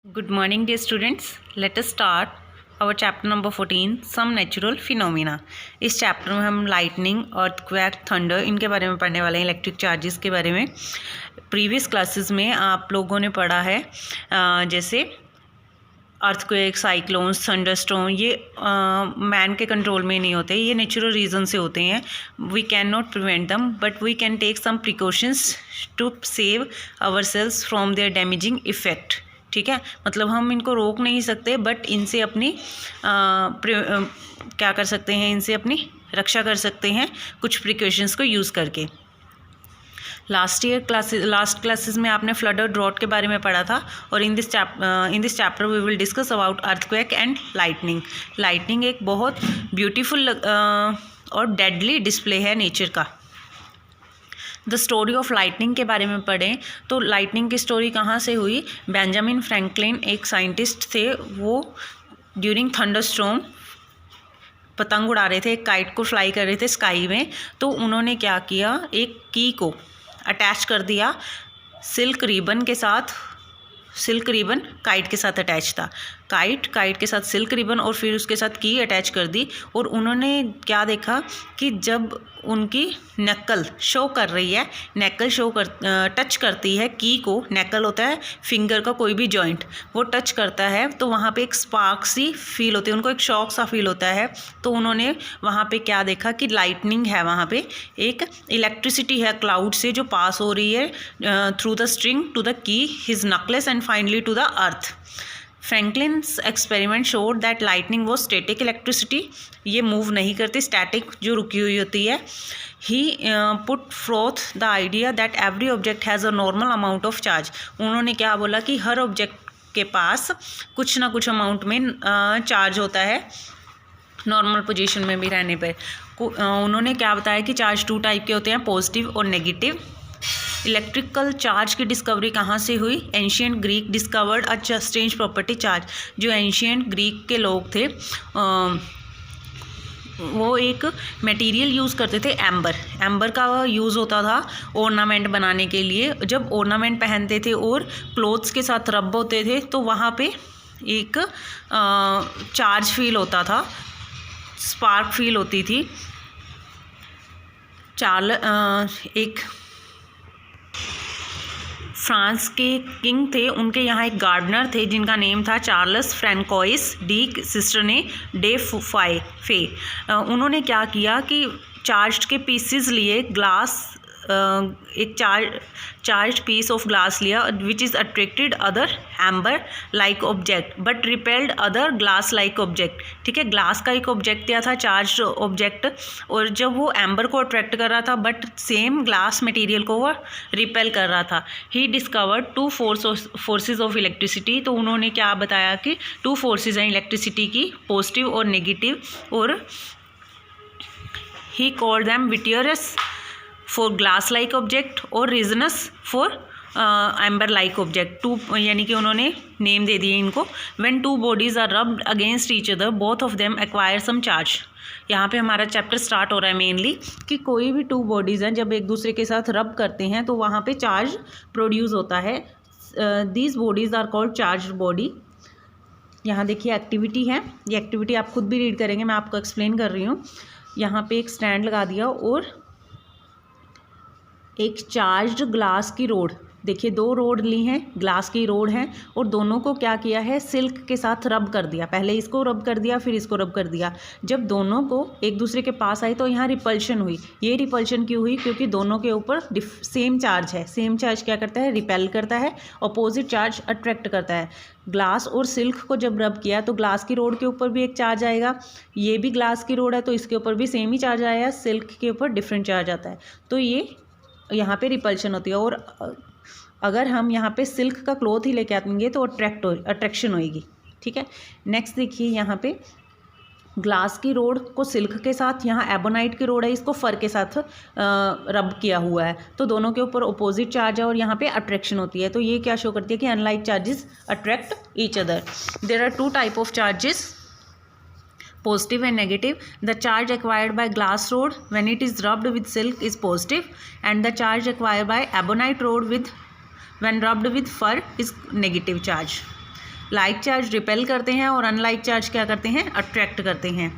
Good morning, dear students. Let us start our chapter number 14, some natural phenomena. इस chapter में हम lightning, earthquake, thunder इनके बारे में पढ़ने वाले हैं, इलेक्ट्रिक चार्जेस के बारे में. प्रीवियस क्लासेस में आप लोगों ने पढ़ा है जैसे अर्थक्वेक, साइक्लोन्स, थंडरस्टॉर्म, ये मैन के कंट्रोल में नहीं होते, ये नेचुरल रीज़न से होते हैं. We can not prevent them but we can take some precautions to save our selves from their damaging effect. ठीक है, मतलब हम इनको रोक नहीं सकते बट इनसे अपनी क्या कर सकते हैं, इनसे अपनी रक्षा कर सकते हैं कुछ प्रिकॉशंस को यूज़ करके. लास्ट क्लासेस में आपने फ्लड और ड्रॉट के बारे में पढ़ा था और in this chapter we will discuss about earthquake and lightning. Lightning एक बहुत ब्यूटीफुल और डेडली डिस्प्ले है नेचर का. द स्टोरी ऑफ लाइटनिंग के बारे में पढ़ें तो लाइटनिंग की स्टोरी कहाँ से हुई. बेंजामिन फ्रैंकलिन एक साइंटिस्ट थे, वो ड्यूरिंग थंडरस्टॉर्म पतंग उड़ा रहे थे, एक काइट को फ्लाई कर रहे थे स्काई में. तो उन्होंने क्या किया, एक की को अटैच कर दिया सिल्क रिबन के साथ. सिल्क रिबन काइट के साथ अटैच था, काइट के साथ सिल्क रिबन और फिर उसके साथ की अटैच कर दी. और उन्होंने क्या देखा कि जब उनकी नक्कल शो कर रही है, टच करती है की को, नक्कल होता है फिंगर का कोई भी जॉइंट, वो टच करता है तो वहाँ पे एक स्पार्क सी फील होती है, उनको एक शॉक सा फील होता है. तो उन्होंने वहाँ पे क्या देखा कि लाइटनिंग है, वहाँ पे एक इलेक्ट्रिसिटी है क्लाउड से जो पास हो रही है through the string to the key, his necklace and finally to the earth. Franklin's experiment showed that lightning वो स्टैटिक इलेक्ट्रिसिटी, ये मूव नहीं करती, स्टैटिक जो रुकी हुई होती है. He put forth the idea that every object has a normal amount of charge. उन्होंने क्या बोला कि हर ऑब्जेक्ट के पास कुछ ना कुछ अमाउंट में चार्ज होता है नॉर्मल पोजीशन में भी रहने पर. उन्होंने क्या बताया कि चार्ज टू टाइप के होते हैं, पॉजिटिव और नेगेटिव. इलेक्ट्रिकल चार्ज की डिस्कवरी कहाँ से हुई. Ancient Greek discovered a strange property charge. जो एंशियंट ग्रीक के लोग थे वो एक मटेरियल यूज़ करते थे, एम्बर का यूज़ होता था ऑर्नामेंट बनाने के लिए. जब ऑर्नामेंट पहनते थे और क्लोथ्स के साथ रब होते थे तो वहाँ पे एक चार्ज फील होता था, स्पार्क फील होती थी. एक फ्रांस के किंग थे, उनके यहाँ एक गार्डनर थे जिनका नेम था चार्ल्स फ्रैंकोइस डी सिस्टरने डे फे. उन्होंने क्या किया कि चार्ज के पीसेस लिए, ग्लास एक चार्ज पीस ऑफ ग्लास लिया which is attracted other amber like object but repelled other glass like object. ठीक है, ग्लास का एक ऑब्जेक्ट दिया था, चार्ज ऑब्जेक्ट, और जब वो एम्बर को अट्रैक्ट कर रहा था बट सेम ग्लास मटेरियल को वो रिपेल कर रहा था. He discovered two forces of electricity. तो उन्होंने क्या बताया कि टू फोर्सेस हैं इलेक्ट्रिसिटी की, पॉजिटिव और नेगेटिव, और he called them vitreous for glass like object और resinous for amber like object. To यानी कि उन्होंने नेम दे दिए इनको. When two bodies are rubbed against each other both of them acquire some charge. यहाँ पे हमारा चैप्टर स्टार्ट हो रहा है मेनली कि कोई भी टू बॉडीज़ हैं जब एक दूसरे के साथ रब करते हैं तो वहाँ पे चार्ज प्रोड्यूस होता है. These bodies are called charge body. यहाँ देखिए एक्टिविटी है, ये एक्टिविटी आप खुद भी रीड करेंगे, मैं आपको एक्सप्लेन कर रही हूँ. यहाँ पे एक स्टैंड लगा दिया और एक चार्ज्ड ग्लास की रोड, देखिए दो रोड ली हैं, ग्लास की रोड हैं, और दोनों को क्या किया है, सिल्क के साथ रब कर दिया. पहले इसको रब कर दिया फिर इसको रब कर दिया. जब दोनों को एक दूसरे के पास आई तो यहाँ रिपल्शन हुई. ये रिपल्शन क्यों हुई, क्योंकि दोनों के ऊपर सेम चार्ज है. सेम चार्ज क्या करता है, रिपेल करता है, अपोजिट चार्ज अट्रैक्ट करता है. ग्लास और सिल्क को जब रब किया तो ग्लास की रोड के ऊपर भी एक चार्ज आएगा, ये भी ग्लास की रोड है तो इसके ऊपर भी सेम ही चार्ज आएगा, सिल्क के ऊपर डिफरेंट चार्ज आता है. तो ये यहाँ पे रिपल्शन होती है. और अगर हम यहाँ पे सिल्क का क्लॉथ ही लेके आएंगे तो अट्रैक्शन होएगी. ठीक है, नेक्स्ट देखिए यहाँ पे ग्लास की रोड को सिल्क के साथ, यहाँ एबोनाइट की रोड है इसको फर के साथ रब किया हुआ है, तो दोनों के ऊपर अपोजिट चार्ज है और यहाँ पे अट्रैक्शन होती है. तो ये क्या शो करती है कि unlike charges attract each other. There are two type of charges, positive and negative. The charge acquired by glass rod when it is rubbed with silk is positive, and the charge acquired by ebonite rod when rubbed with fur is negative charge. Like charge repel करते हैं और unlike charge क्या करते हैं, attract करते हैं।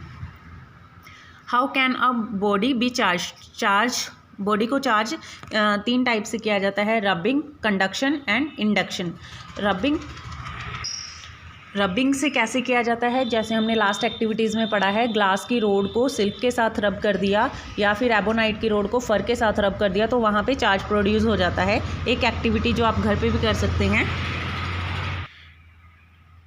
How can a body B charge body को charge 3 type से किया जाता है, rubbing, conduction and induction. Rubbing से कैसे किया जाता है, जैसे हमने लास्ट एक्टिविटीज़ में पढ़ा है, ग्लास की रोड को सिल्क के साथ रब कर दिया या फिर एबोनाइट की रोड को फर के साथ रब कर दिया तो वहाँ पे चार्ज प्रोड्यूस हो जाता है। एक एक्टिविटी जो आप घर पे भी कर सकते हैं,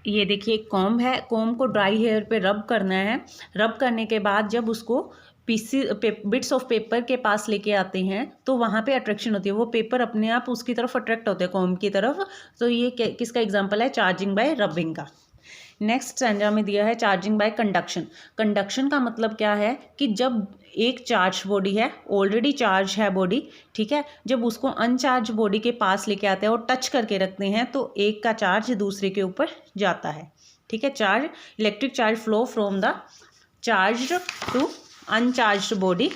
ये देखिए कॉम्ब है, कॉम्ब को ड्राई हेयर पे रब करना है। रब करने के बाद जब उसको बिट्स ऑफ पेपर के पास लेके आते हैं तो वहाँ पे अट्रैक्शन होती है, वो पेपर अपने आप उसकी तरफ अट्रैक्ट होते हैं, कॉम्ब की तरफ। तो ये किसका एग्जांपल है, चार्जिंग बाय रबिंग का। नेक्स्ट स्टैंजा में दिया है चार्जिंग बाय कंडक्शन। कंडक्शन का मतलब क्या है कि जब एक चार्ज बॉडी है, ऑलरेडी चार्ज है बॉडी, ठीक है, जब उसको अनचार्ज बॉडी के पास लेके आते हैं और टच करके रखते हैं तो एक का चार्ज दूसरे के ऊपर जाता है, ठीक है। Charge, electric charge flow from the charge to uncharged body,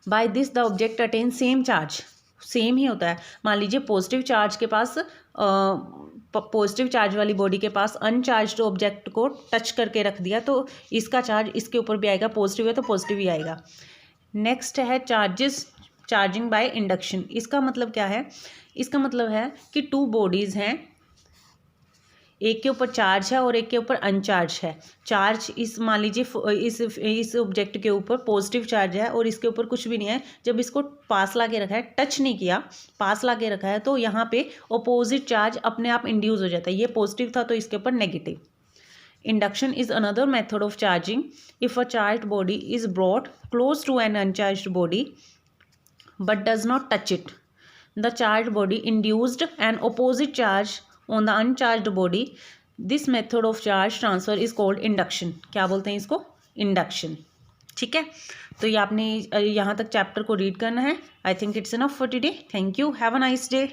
by this the object attain same charge. Same ही होता है। मान लीजिए पॉजिटिव चार्ज के पास पॉजिटिव चार्ज वाली बॉडी के पास अनचार्ज्ड ऑब्जेक्ट को टच करके रख दिया तो इसका चार्ज इसके ऊपर भी आएगा, पॉजिटिव है तो पॉजिटिव ही आएगा। नेक्स्ट है चार्जिंग बाय इंडक्शन। इसका मतलब क्या है, इसका मतलब है कि 2 बॉडीज़ हैं, एक के ऊपर चार्ज है और एक के ऊपर अनचार्ज है। चार्ज इस मान लीजिए इस ऑब्जेक्ट के ऊपर पॉजिटिव चार्ज है और इसके ऊपर कुछ भी नहीं है। जब इसको पास ला के रखा है, टच नहीं किया, पास ला के रखा है तो यहाँ पे अपोजिट चार्ज अपने आप इंड्यूस हो जाता है। ये पॉजिटिव था तो इसके ऊपर negative. Induction is another method of charging. If a charge body is brought close to an uncharged body but does not touch it, the charge body induced an opposite charge on the uncharged body. This method of charge transfer is called induction. क्या बोलते हैं इसको, induction, ठीक है। तो ये आपने यहाँ तक चैप्टर को रीड करना है। I think it's enough for today. Thank you, have a nice day.